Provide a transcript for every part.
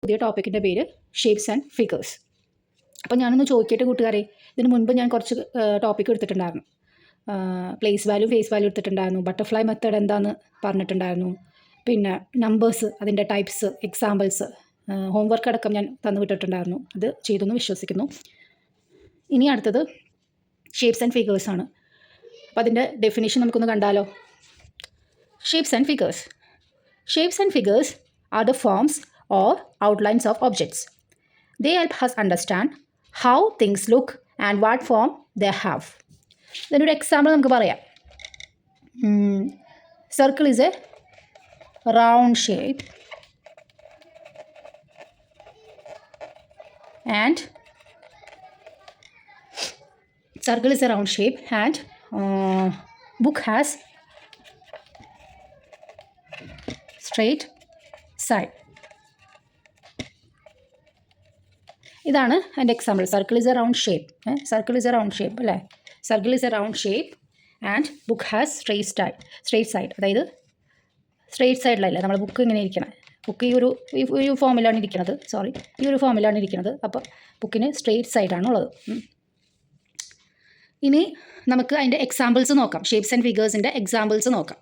പുതിയ ടോപ്പിക്കിൻ്റെ പേര് shapes and figures. അപ്പോൾ ഞാനൊന്ന് ചോദിക്കട്ടെ കൂട്ടുകാരെ, ഇതിന് മുൻപ് ഞാൻ കുറച്ച് ടോപ്പിക്ക് എടുത്തിട്ടുണ്ടായിരുന്നു. പ്ലേസ് വാല്യൂ, ഫേസ് വാല്യൂ എടുത്തിട്ടുണ്ടായിരുന്നു. ബട്ടർഫ്ലൈ മെത്തേഡ് എന്താണെന്ന് പറഞ്ഞിട്ടുണ്ടായിരുന്നു. പിന്നെ നമ്പേഴ്സ്, അതിൻ്റെ ടൈപ്സ്, എക്സാമ്പിൾസ്, ഹോംവർക്ക് അടക്കം ഞാൻ തന്നുവിട്ടിട്ടുണ്ടായിരുന്നു. അത് ചെയ്തെന്ന് വിശ്വസിക്കുന്നു. ഇനി അടുത്തത് ഷേപ്സ് ആൻഡ് ഫിഗേഴ്സ് ആണ്. അപ്പോൾ അതിൻ്റെ ഡെഫിനേഷൻ നമുക്കൊന്ന് കണ്ടാലോ. Shapes and figures. Shapes and figures are the forms or outlines of objects. They help us understand how things look and what form they have. ഇതിനൊരു എക്സാമ്പിൾ നമുക്ക് പറയാം. Circle is a round shape and book has straight side. ഇതാണ് എൻ്റെ example. Circle is a round shape. അല്ലേ? Circle is a round shape and book has straight side. അതായത് straight സൈഡിലല്ല നമ്മൾ book ഇങ്ങനെ ഇരിക്കണം. ബുക്ക് ഈ ഒരു ഫോമിലാണ് ഇരിക്കുന്നത്. അപ്പോൾ ബുക്കിന് സ്ട്രെയിറ്റ് സൈഡാണുള്ളത്. ഇനി നമുക്ക് അതിൻ്റെ എക്സാമ്പിൾസ് നോക്കാം. ഷേപ്സ് ആൻഡ് ഫിഗേഴ്സിൻ്റെ എക്സാമ്പിൾസ് നോക്കാം.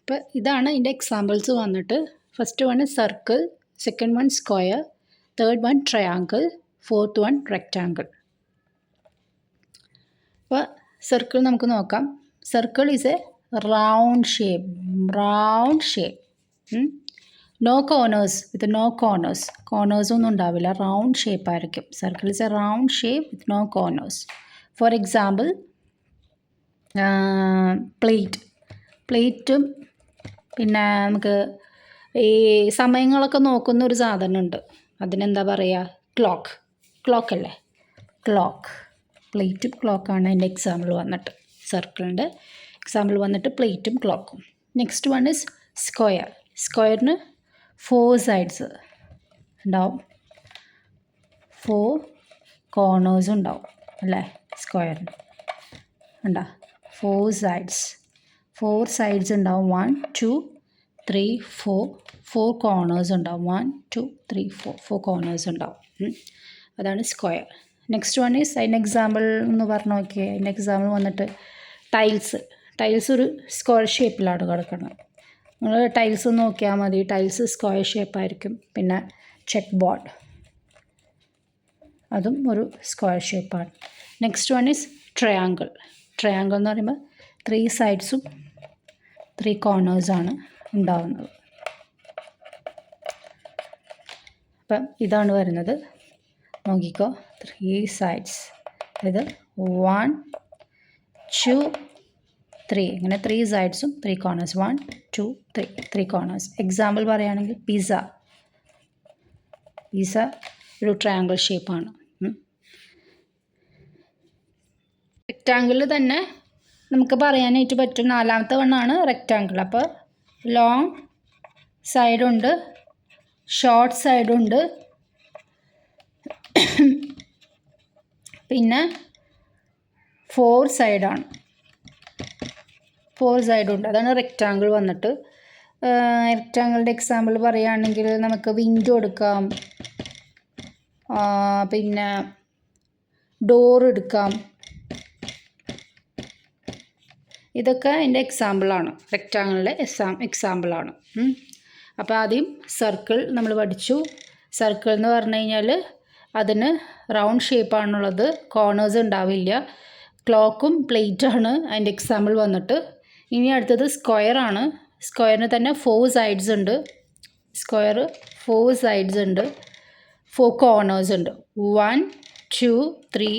അപ്പോൾ ഇതാണ് ഇതിൻ്റെ എക്സാമ്പിൾസ് വന്നിട്ട്. First one circle, second one square, third one triangle, fourth one rectangle. അപ്പോൾ സർക്കിൾ നമുക്ക് നോക്കാം. Circle is a round shape. No corners. കോർണേഴ്സൊന്നും ഉണ്ടാവില്ല. റൗണ്ട് ഷേപ്പ് ആയിരിക്കും. Circle is a round shape with no corners. For example പ്ലേറ്റും പിന്നെ നമുക്ക് ഈ സമയങ്ങളൊക്കെ നോക്കുന്ന ഒരു സാധനമുണ്ട്. അതിനെന്താ പറയുക? ക്ലോക്ക് അല്ലേ? പ്ലേറ്റും ക്ലോക്കാണ് എൻ്റെ എക്സാമ്പിൾ വന്നിട്ട്. സർക്കിളിൻ്റെ എക്സാമ്പിൾ വന്നിട്ട് പ്ലേറ്റും ക്ലോക്കും. Next one is square. സ്ക്വയറിന് 4 സൈഡ്സ് ഉണ്ടാവും, 4 കോർണേഴ്സ് ഉണ്ടാവും അല്ലേ? സ്ക്വയറിന് ഉണ്ടോ? 4 സൈഡ്സ് ഉണ്ടാവും. 1 2 3 4 കോർണേഴ്സ് ഉണ്ടാവും. 1 2 3 4 കോർണേഴ്സ് ഉണ്ടാവും. അതാണ് സ്ക്വയർ. നെക്സ്റ്റ് വൺ ഈസ് അതിൻ്റെ എക്സാമ്പിൾ എന്ന് പറഞ്ഞു നോക്കിയേ. അതിൻ്റെ എക്സാമ്പിൾ വന്നിട്ട് ടൈൽസ് ഒരു സ്ക്വയർ ഷേപ്പിലാണ് കിടക്കുന്നത്. നിങ്ങൾ ടൈൽസ് നോക്കിയാൽ മതി. ടൈൽസ് സ്ക്വയർ ഷേപ്പായിരിക്കും. പിന്നെ ചെക്ക് ബോർഡ്, അതും ഒരു സ്ക്വയർ ഷേപ്പാണ്. നെക്സ്റ്റ് വൺ ഈസ് ട്രയാങ്കിൾ എന്ന് പറയുമ്പോൾ 3 സൈഡ്സും 3 കോർണേഴ്സാണ് ഉണ്ടാവുന്നത്. അപ്പം ഇതാണ് വരുന്നത്. നോക്കിക്കോ, 3 സൈഡ്സ്. അതായത് 1 2 3 ഇങ്ങനെ 3 സൈഡ്സും 3 കോർണേഴ്സ്. 1 2 3 കോർണേഴ്സ്. എക്സാമ്പിൾ പറയുകയാണെങ്കിൽ പിസ്സ ഒരു ട്രയാങ്കിൾ ഷേപ്പാണ്. റെക്റ്റാങ്കിളിൽ തന്നെ നമുക്ക് പറയാനായിട്ട് പറ്റും. 4ാമത്തെ വണ്ണാണ് റെക്റ്റാങ്കിൾ. അപ്പോൾ ലോങ് സൈഡുണ്ട്, ഷോർട്ട് സൈഡുണ്ട്, പിന്നെ 4 സൈഡുണ്ട്. അതാണ് റെക്റ്റാങ്കിൾ വന്നിട്ട്. റെക്റ്റാങ്കിളിൻ്റെ എക്സാമ്പിൾ പറയുകയാണെങ്കിൽ നമുക്ക് വിൻഡോ എടുക്കാം, പിന്നെ ഡോർ എടുക്കാം. ഇതൊക്കെ എൻ്റെ എക്സാമ്പിളാണ്, റെക്റ്റാങ്കിളിൻ്റെ എക്സാമ്പിളാണ്. അപ്പോൾ ആദ്യം സർക്കിൾ നമ്മൾ പഠിച്ചു. സർക്കിൾ എന്ന് പറഞ്ഞു കഴിഞ്ഞാൽ അതിന് റൗണ്ട് ഷേപ്പാണുള്ളത്, കോർണേഴ്സ് ഉണ്ടാവില്ല. ക്ലോക്കും പ്ലേറ്റാണ് അതിൻ്റെ എക്സാമ്പിൾ വന്നിട്ട്. ഇനി അടുത്തത് സ്ക്വയറാണ്. സ്ക്വയറിന് തന്നെ 4 സൈഡ്സ് ഉണ്ട്. 4 കോർണേഴ്സ് ഉണ്ട്. 1 2 3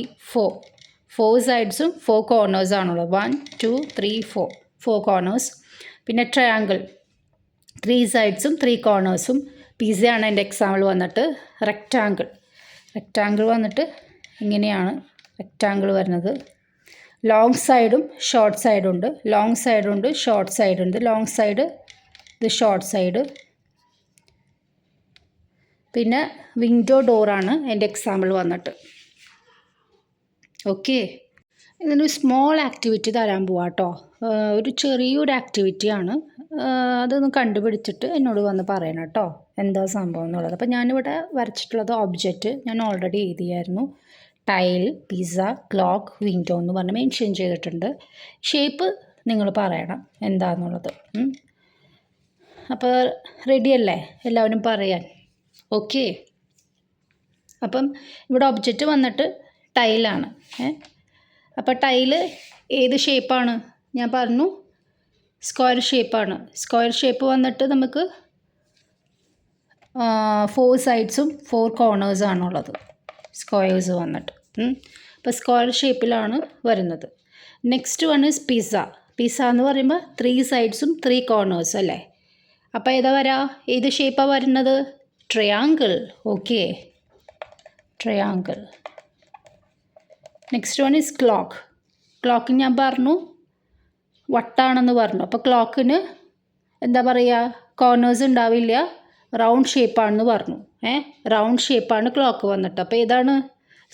4 സൈഡ്സും 4 കോർണേഴ്സാണുള്ളത്. 1 2 3 4 കോർണേഴ്സ്. പിന്നെ ട്രയാങ്കിൾ 3 സൈഡ്സും 3 കോർണേഴ്സും. പിസ്സയാണ് എൻ്റെ എക്സാമ്പിൾ വന്നിട്ട്. റെക്റ്റാങ്കിൾ വന്നിട്ട് ഇങ്ങനെയാണ് റെക്റ്റാങ്കിൾ വരുന്നത്. ലോങ് സൈഡും ഷോർട്ട് സൈഡും ഉണ്ട്. ലോങ് സൈഡ് ഇത് ഷോർട്ട് സൈഡ്. പിന്നെ വിൻഡോ ഡോറാണ് എൻ്റെ എക്സാമ്പിൾ വന്നിട്ട്. ഓക്കെ. ഇതൊരു സ്മോൾ ആക്ടിവിറ്റി തരാൻ പോവാം കേട്ടോ. ഒരു ചെറിയൊരു ആക്ടിവിറ്റിയാണ്. അതൊന്ന് കണ്ടുപിടിച്ചിട്ട് എന്നോട് വന്ന് പറയണം കേട്ടോ എന്താ സംഭവം എന്നുള്ളത്. അപ്പോൾ ഞാനിവിടെ വരച്ചിട്ടുള്ളത് ഒബ്ജക്റ്റ് ഞാൻ ഓൾറെഡി എഴുതിയായിരുന്നു. ടൈൽ, പിസ്സ, ക്ലോക്ക്, വിൻഡോ എന്ന് പറഞ്ഞ് മെൻഷൻ ചെയ്തിട്ടുണ്ട്. ഷേപ്പ് നിങ്ങൾ പറയണം എന്താണെന്നുള്ളത്. അപ്പോൾ റെഡിയല്ലേ എല്ലാവരും പറയാൻ? ഓക്കെ. അപ്പം ഇവിടെ ഒബ്ജക്റ്റ് വന്നിട്ട് ടൈലാണ്. അപ്പോൾ ടൈല് ഏത് ഷേപ്പാണ്? ഞാൻ പറഞ്ഞു സ്ക്വയർ ഷേപ്പാണ്. സ്ക്വയർ ഷേപ്പ് വന്നിട്ട് നമുക്ക് 4 സൈഡ്സും 4 കോർണേഴ്സാണുള്ളത് സ്ക്വയേഴ്സ് വന്നിട്ട്. അപ്പോൾ സ്ക്വയർ ഷേപ്പിലാണ് വരുന്നത്. Next one is pizza. Pizza എന്ന് പറയുമ്പോൾ 3 സൈഡ്സും 3 കോർണേഴ്സ് അല്ലേ? അപ്പോൾ ഏതാ ഏത് ഷേപ്പാണ് വരുന്നത്? Triangle. Okay, triangle. Next one is clock. Clock ഞാൻ പറഞ്ഞു വട്ടാണെന്ന് പറഞ്ഞു. അപ്പോൾ ക്ലോക്കിന് എന്താ പറയുക, കോർണേഴ്സ് ഉണ്ടാവില്ല, റൗണ്ട് ഷേപ്പാണെന്ന് പറഞ്ഞു. റൗണ്ട് ഷേപ്പാണ് ക്ലോക്ക് വന്നിട്ട്. അപ്പോൾ ഏതാണ്?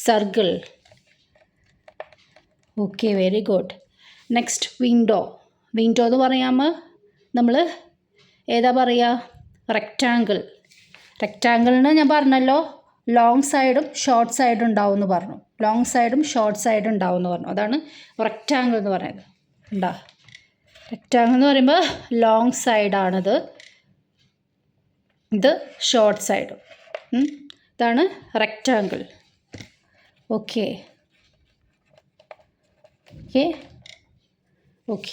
Circle. Okay, very good. Next window. Window എന്ന് പറയുമ്പോൾ നമ്മൾ ഏതാ പറയുക? റെക്റ്റാങ്കിൾ. റെക്റ്റാങ്കിളിന് ഞാൻ പറഞ്ഞല്ലോ ലോങ് സൈഡും ഷോർട്ട് സൈഡും ഉണ്ടാവും എന്ന് പറഞ്ഞു. ലോങ് സൈഡും ഷോർട്ട് സൈഡും ഉണ്ടാവും എന്ന് പറഞ്ഞു. അതാണ് റെക്റ്റാങ്കിൾ എന്ന് പറയുന്നത്. ഉണ്ടാ റെക്റ്റാങ്കിൾ എന്ന് പറയുമ്പോൾ ലോങ് സൈഡാണിത്, ഇത് ഷോർട്ട് സൈഡും. ഇതാണ് റെക്റ്റാങ്കിൾ. Okay okay okay.